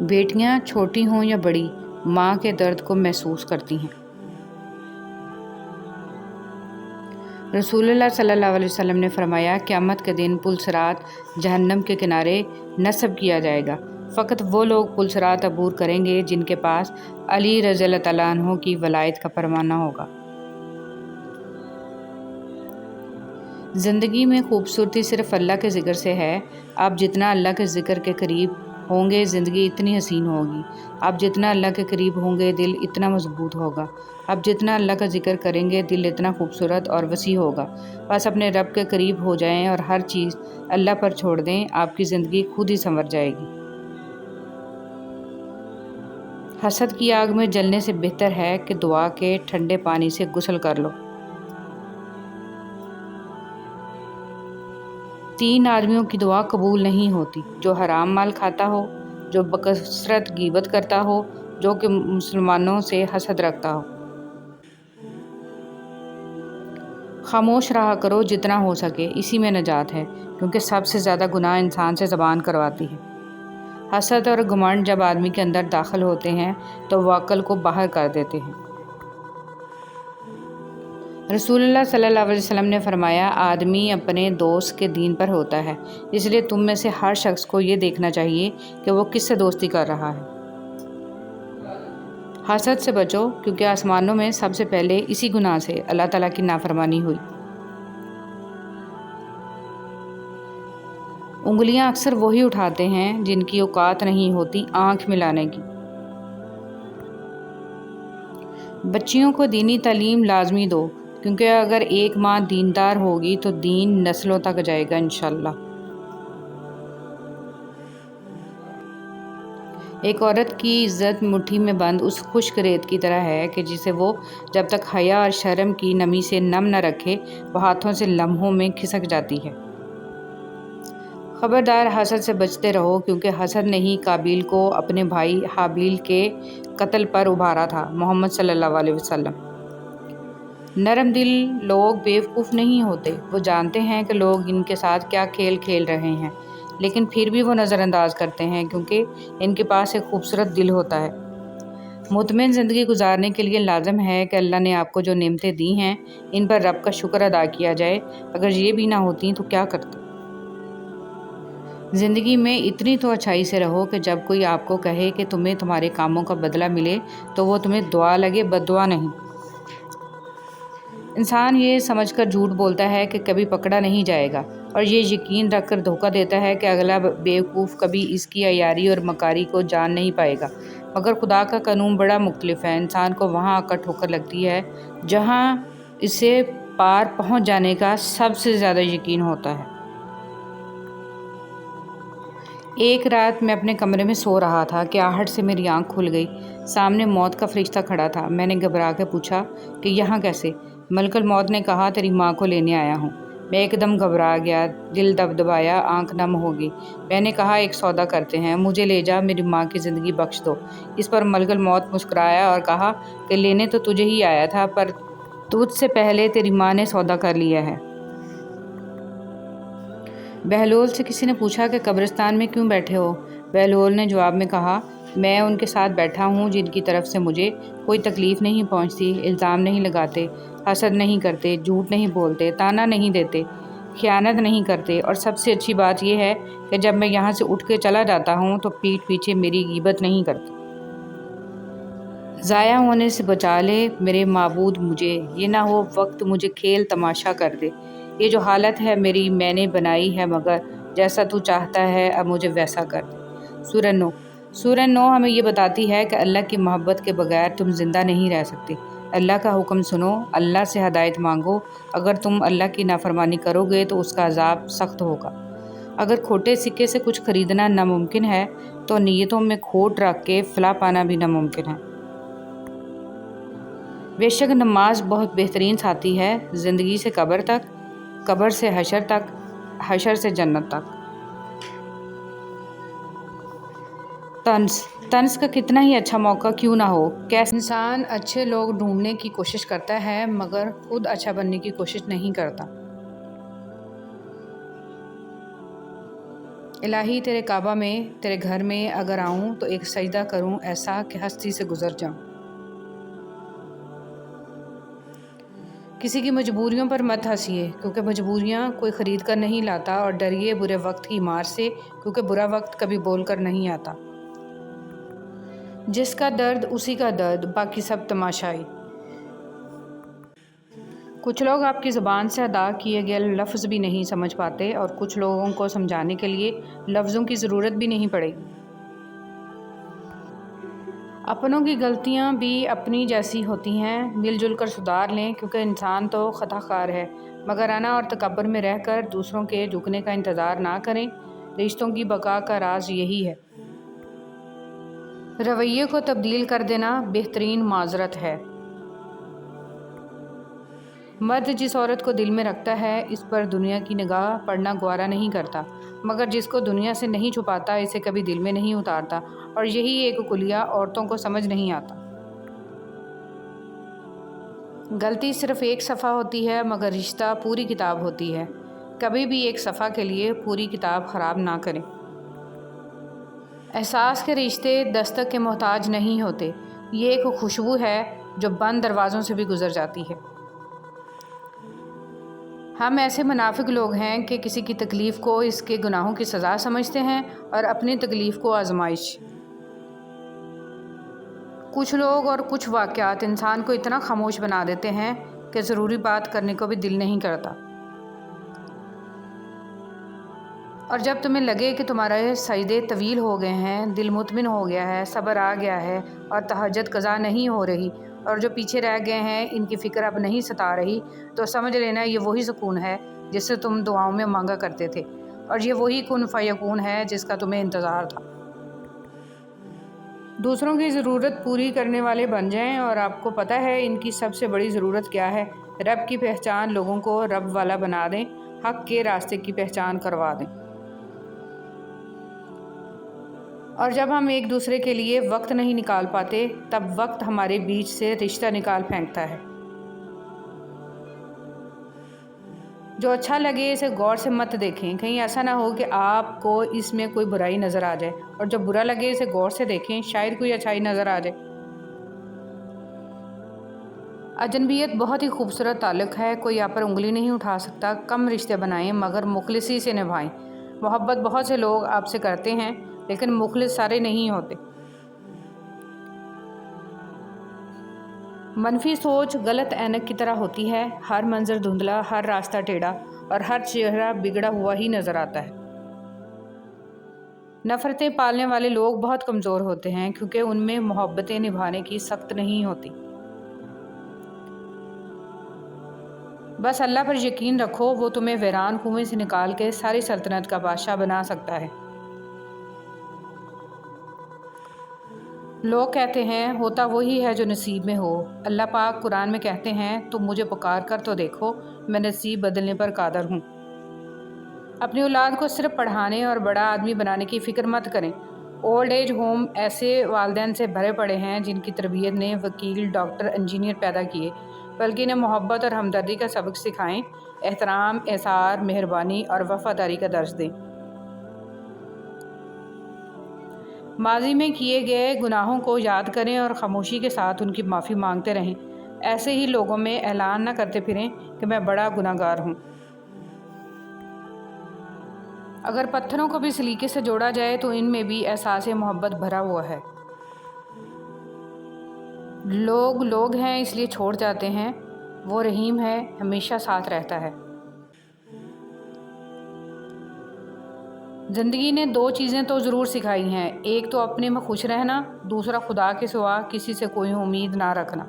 بیٹیاں چھوٹی ہوں یا بڑی ماں کے درد کو محسوس کرتی ہیں۔ رسول اللہ صلی اللہ علیہ وسلم نے فرمایا، قیامت کے دن پل صراط جہنم کے کنارے نصب کیا جائے گا۔ فقط وہ لوگ پل صراط عبور کریں گے جن کے پاس علی رضی اللہ تعالیٰ عنہ کی ولایت کا پروانہ ہوگا۔ زندگی میں خوبصورتی صرف اللہ کے ذکر سے ہے۔ آپ جتنا اللہ کے ذکر کے قریب ہوں گے زندگی اتنی حسین ہوگی۔ آپ جتنا اللہ کے قریب ہوں گے دل اتنا مضبوط ہوگا۔ آپ جتنا اللہ کا ذکر کریں گے دل اتنا خوبصورت اور وسیع ہوگا۔ بس اپنے رب کے قریب ہو جائیں اور ہر چیز اللہ پر چھوڑ دیں، آپ کی زندگی خود ہی سنور جائے گی۔ حسد کی آگ میں جلنے سے بہتر ہے کہ دعا کے ٹھنڈے پانی سے غسل کر لو۔ 3 آدمیوں کی دعا قبول نہیں ہوتی: جو حرام مال کھاتا ہو، جو بکثرت غیبت کرتا ہو، جو کہ مسلمانوں سے حسد رکھتا ہو۔ خاموش رہا کرو جتنا ہو سکے، اسی میں نجات ہے، کیونکہ سب سے زیادہ گناہ انسان سے زبان کرواتی ہے۔ حسد اور گھمنڈ جب آدمی کے اندر داخل ہوتے ہیں تو وہ عقل کو باہر کر دیتے ہیں۔ رسول اللہ صلی اللہ علیہ وسلم نے فرمایا، آدمی اپنے دوست کے دین پر ہوتا ہے، اس لیے تم میں سے ہر شخص کو یہ دیکھنا چاہیے کہ وہ کس سے دوستی کر رہا ہے۔ حسد سے بچو، کیونکہ آسمانوں میں سب سے پہلے اسی گناہ سے اللہ تعالیٰ کی نافرمانی ہوئی۔ انگلیاں اکثر وہی اٹھاتے ہیں جن کی اوقات نہیں ہوتی آنکھ ملانے کی۔ بچیوں کو دینی تعلیم لازمی دو، کیونکہ اگر ایک ماں دیندار ہوگی تو دین نسلوں تک جائے گا انشاءاللہ۔ ایک عورت کی عزت مٹھی میں بند اس خشک ریت کی طرح ہے کہ جسے وہ جب تک حیا اور شرم کی نمی سے نم نہ رکھے وہ ہاتھوں سے لمحوں میں کھسک جاتی ہے۔ خبردار، حسد سے بچتے رہو، کیونکہ حسد نے ہی قابیل کو اپنے بھائی حابیل کے قتل پر ابھارا تھا۔ محمد صلی اللہ علیہ وسلم۔ نرم دل لوگ بیوقوف نہیں ہوتے، وہ جانتے ہیں کہ لوگ ان کے ساتھ کیا کھیل کھیل رہے ہیں، لیکن پھر بھی وہ نظر انداز کرتے ہیں کیونکہ ان کے پاس ایک خوبصورت دل ہوتا ہے۔ مطمئن زندگی گزارنے کے لیے لازم ہے کہ اللہ نے آپ کو جو نعمتیں دی ہیں ان پر رب کا شکر ادا کیا جائے۔ اگر یہ بھی نہ ہوتی تو کیا کرتے؟ زندگی میں اتنی تو اچھائی سے رہو کہ جب کوئی آپ کو کہے کہ تمہیں تمہارے کاموں کا بدلہ ملے تو وہ تمہیں دعا لگے، بد دعا نہیں۔ انسان یہ سمجھ کر جھوٹ بولتا ہے کہ کبھی پکڑا نہیں جائے گا، اور یہ یقین رکھ کر دھوکہ دیتا ہے کہ اگلا بیوقوف کبھی اس کی عیاری اور مکاری کو جان نہیں پائے گا۔ مگر خدا کا قانون بڑا مختلف ہے۔ انسان کو وہاں آ کر ٹھوکر لگتی ہے جہاں اسے پار پہنچ جانے کا سب سے زیادہ یقین ہوتا ہے۔ ایک رات میں اپنے کمرے میں سو رہا تھا کہ آہٹ سے میری آنکھ کھل گئی۔ سامنے موت کا فرشتہ کھڑا تھا۔ میں نے گھبرا کے پوچھا کہ یہاں کیسے؟ ملک الموت نے کہا، تیری ماں کو لینے آیا ہوں۔ میں ایک دم گھبرا گیا، دل دبدبایا، آنکھ نم ہو گئی۔ میں نے کہا، ایک سودا کرتے ہیں، مجھے لے جا، میری ماں کی زندگی بخش دو۔ اس پر ملک الموت مسکرایا اور کہا کہ لینے تو تجھے ہی آیا تھا، پر تجھ سے پہلے تیری ماں نے سودا کر لیا ہے۔ بہلول سے کسی نے پوچھا کہ قبرستان میں کیوں بیٹھے ہو؟ بہلول نے جواب میں کہا، میں ان کے ساتھ بیٹھا ہوں جن کی طرف سے مجھے کوئی تکلیف نہیں پہنچتی، الزام نہیں لگاتے، حسد نہیں کرتے، جھوٹ نہیں بولتے، طعنہ نہیں دیتے، خیانت نہیں کرتے، اور سب سے اچھی بات یہ ہے کہ جب میں یہاں سے اٹھ کے چلا جاتا ہوں تو پیٹھ پیچھے میری غیبت نہیں کرتے۔ ضائع ہونے سے بچا لے میرے معبود مجھے، یہ نہ ہو وقت مجھے کھیل تماشا کر دے۔ یہ جو حالت ہے میری میں نے بنائی ہے، مگر جیسا تو چاہتا ہے اب مجھے ویسا کر دے۔ سورہ نو ہمیں یہ بتاتی ہے کہ اللہ کی محبت کے بغیر تم زندہ نہیں رہ سکتے۔ اللہ کا حکم سنو، اللہ سے ہدایت مانگو۔ اگر تم اللہ کی نافرمانی کرو گے تو اس کا عذاب سخت ہوگا۔ اگر کھوٹے سکے سے کچھ خریدنا ناممکن ہے تو نیتوں میں کھوٹ رکھ کے فلاح پانا بھی ناممکن ہے۔ بے شک نماز بہت بہترین ساتھی ہے، زندگی سے قبر تک، قبر سے حشر تک، حشر سے جنت تک۔ طنز کا کتنا ہی اچھا موقع کیوں نہ ہو، کیسے انسان اچھے لوگ ڈھونڈنے کی کوشش کرتا ہے مگر خود اچھا بننے کی کوشش نہیں کرتا۔ الہی تیرے کعبہ میں، تیرے گھر میں اگر آؤں تو ایک سجدہ کروں ایسا کہ ہستی سے گزر جاؤں۔ کسی کی مجبوریوں پر مت ہنسیے، کیونکہ مجبوریاں کوئی خرید کر نہیں لاتا، اور ڈریے برے وقت کی مار سے، کیونکہ برا وقت کبھی بول کر نہیں آتا۔ جس کا درد اسی کا درد، باقی سب تماشائی۔ کچھ لوگ آپ کی زبان سے ادا کیے گئے لفظ بھی نہیں سمجھ پاتے، اور کچھ لوگوں کو سمجھانے کے لیے لفظوں کی ضرورت بھی نہیں پڑے گی۔ اپنوں کی غلطیاں بھی اپنی جیسی ہوتی ہیں، مل جل کر سدھار لیں، کیونکہ انسان تو خطا کار ہے، مگر انا اور تکبر میں رہ کر دوسروں کے جھکنے کا انتظار نہ کریں۔ رشتوں کی بقا کا راز یہی ہے۔ رویے کو تبدیل کر دینا بہترین معذرت ہے۔ مرد جس عورت کو دل میں رکھتا ہے، اس پر دنیا کی نگاہ پڑنا گوارا نہیں کرتا، مگر جس کو دنیا سے نہیں چھپاتا، اسے کبھی دل میں نہیں اتارتا، اور یہی ایک کلیہ عورتوں کو سمجھ نہیں آتا۔ غلطی صرف ایک صفحہ ہوتی ہے، مگر رشتہ پوری کتاب ہوتی ہے۔ کبھی بھی ایک صفحہ کے لیے پوری کتاب خراب نہ کریں۔ احساس کے رشتے دستک کے محتاج نہیں ہوتے، یہ ایک خوشبو ہے جو بند دروازوں سے بھی گزر جاتی ہے۔ ہم ایسے منافق لوگ ہیں کہ کسی کی تکلیف کو اس کے گناہوں کی سزا سمجھتے ہیں، اور اپنی تکلیف کو آزمائش۔ کچھ لوگ اور کچھ واقعات انسان کو اتنا خاموش بنا دیتے ہیں کہ ضروری بات کرنے کو بھی دل نہیں کرتا۔ اور جب تمہیں لگے کہ تمہارے سجدے طویل ہو گئے ہیں، دل مطمئن ہو گیا ہے، صبر آ گیا ہے، اور تہجد قضا نہیں ہو رہی، اور جو پیچھے رہ گئے ہیں ان کی فکر اب نہیں ستا رہی، تو سمجھ لینا یہ وہی سکون ہے جس سے تم دعاؤں میں مانگا کرتے تھے، اور یہ وہی کن فیکون ہے جس کا تمہیں انتظار تھا۔ دوسروں کی ضرورت پوری کرنے والے بن جائیں، اور آپ کو پتہ ہے ان کی سب سے بڑی ضرورت کیا ہے؟ رب کی پہچان، لوگوں کو رب والا بنا دیں، حق کے راستے کی پہچان کروا دیں۔ اور جب ہم ایک دوسرے کے لیے وقت نہیں نکال پاتے، تب وقت ہمارے بیچ سے رشتہ نکال پھینکتا ہے۔ جو اچھا لگے اسے غور سے مت دیکھیں، کہیں ایسا نہ ہو کہ آپ کو اس میں کوئی برائی نظر آ جائے، اور جو برا لگے اسے غور سے دیکھیں، شاید کوئی اچھائی نظر آ جائے۔ اجنبیت بہت ہی خوبصورت تعلق ہے، کوئی آپ پر انگلی نہیں اٹھا سکتا۔ کم رشتے بنائیں مگر مخلصی سے نبھائیں۔ محبت بہت سے لوگ آپ سے کرتے ہیں، لیکن مخلص سارے نہیں ہوتے۔ منفی سوچ غلط اینک کی طرح ہوتی ہے، ہر منظر دھندلا، ہر راستہ ٹیڑھا، اور ہر چہرہ بگڑا ہوا ہی نظر آتا ہے۔ نفرتیں پالنے والے لوگ بہت کمزور ہوتے ہیں، کیونکہ ان میں محبتیں نبھانے کی سخت نہیں ہوتی۔ بس اللہ پر یقین رکھو، وہ تمہیں ویران کنویں سے نکال کے ساری سلطنت کا بادشاہ بنا سکتا ہے۔ لوگ کہتے ہیں ہوتا وہی ہے جو نصیب میں ہو۔ اللہ پاک قرآن میں کہتے ہیں تم مجھے پکار کر تو دیکھو، میں نصیب بدلنے پر قادر ہوں۔ اپنی اولاد کو صرف پڑھانے اور بڑا آدمی بنانے کی فکر مت کریں۔ اولڈ ایج ہوم ایسے والدین سے بھرے پڑے ہیں جن کی تربیت نے وکیل، ڈاکٹر، انجینئر پیدا کیے، بلکہ انہیں محبت اور ہمدردی کا سبق سکھائیں، احترام، احسان، مہربانی اور وفاداری کا درس دیں۔ ماضی میں کیے گئے گناہوں کو یاد کریں اور خاموشی کے ساتھ ان کی معافی مانگتے رہیں۔ ایسے ہی لوگوں میں اعلان نہ کرتے پھریں کہ میں بڑا گناہ گار ہوں۔ اگر پتھروں کو بھی سلیقے سے جوڑا جائے تو ان میں بھی احساس محبت بھرا ہوا ہے۔ لوگ لوگ ہیں اس لیے چھوڑ جاتے ہیں، وہ رحیم ہے، ہمیشہ ساتھ رہتا ہے۔ زندگی نے دو چیزیں تو ضرور سکھائی ہیں، ایک تو اپنے میں خوش رہنا، دوسرا خدا کے سوا کسی سے کوئی امید نہ رکھنا۔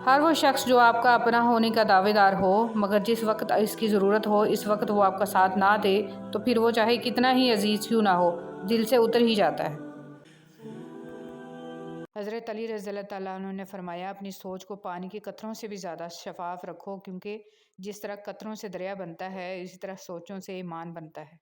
ہر وہ شخص جو آپ کا اپنا ہونے کا دعوے دار ہو، مگر جس وقت اس کی ضرورت ہو اس وقت وہ آپ کا ساتھ نہ دے، تو پھر وہ چاہے کتنا ہی عزیز کیوں نہ ہو، دل سے اتر ہی جاتا ہے۔ حضرت علی رضی اللہ تعالیٰ عنہ نے فرمایا اپنی سوچ کو پانی کے قطروں سے بھی زیادہ شفاف رکھو، کیونکہ جس طرح قطروں سے دریا بنتا ہے اسی طرح سوچوں سے ایمان بنتا ہے۔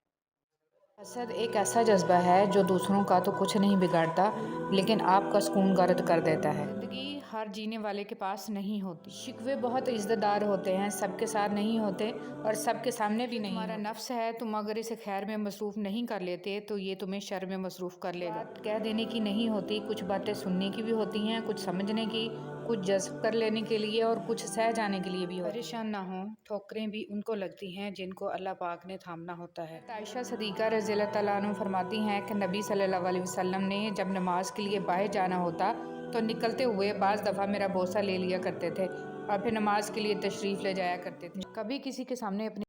حسد ایک ایسا جذبہ ہے جو دوسروں کا تو کچھ نہیں بگاڑتا، لیکن آپ کا سکون غارت کر دیتا ہے۔ زندگی ہر جینے والے کے پاس نہیں ہوتی۔ شکوے بہت عزت دار ہوتے ہیں، سب کے ساتھ نہیں ہوتے اور سب کے سامنے بھی نہیں۔ تمہارا نفس ہے، تم اگر اسے خیر میں مصروف نہیں کر لیتے تو یہ تمہیں شر میں مصروف کر لے گا۔ بات کہہ دینے کی نہیں ہوتی، کچھ باتیں سننے کی بھی ہوتی ہیں، کچھ سمجھنے کی، کچھ جذب کر لینے کے لیے اور کچھ سہ جانے کے لیے بھی ہوتی ہیں۔ پریشان نہ ہوں، ٹھوکریں بھی ان کو لگتی ہیں جن کو اللہ پاک نے تھامنا ہوتا ہے۔ عائشہ صدیقہ رضی اللہ تعالیٰ عنہ فرماتی ہیں کہ نبی صلی اللہ علیہ وسلم نے جب نماز کے لیے باہر جانا ہوتا تو نکلتے ہوئے بعض دفعہ میرا بوسہ لے لیا کرتے تھے اور پھر نماز کے لیے تشریف لے جایا کرتے تھے۔ کبھی کسی کے سامنے اپنی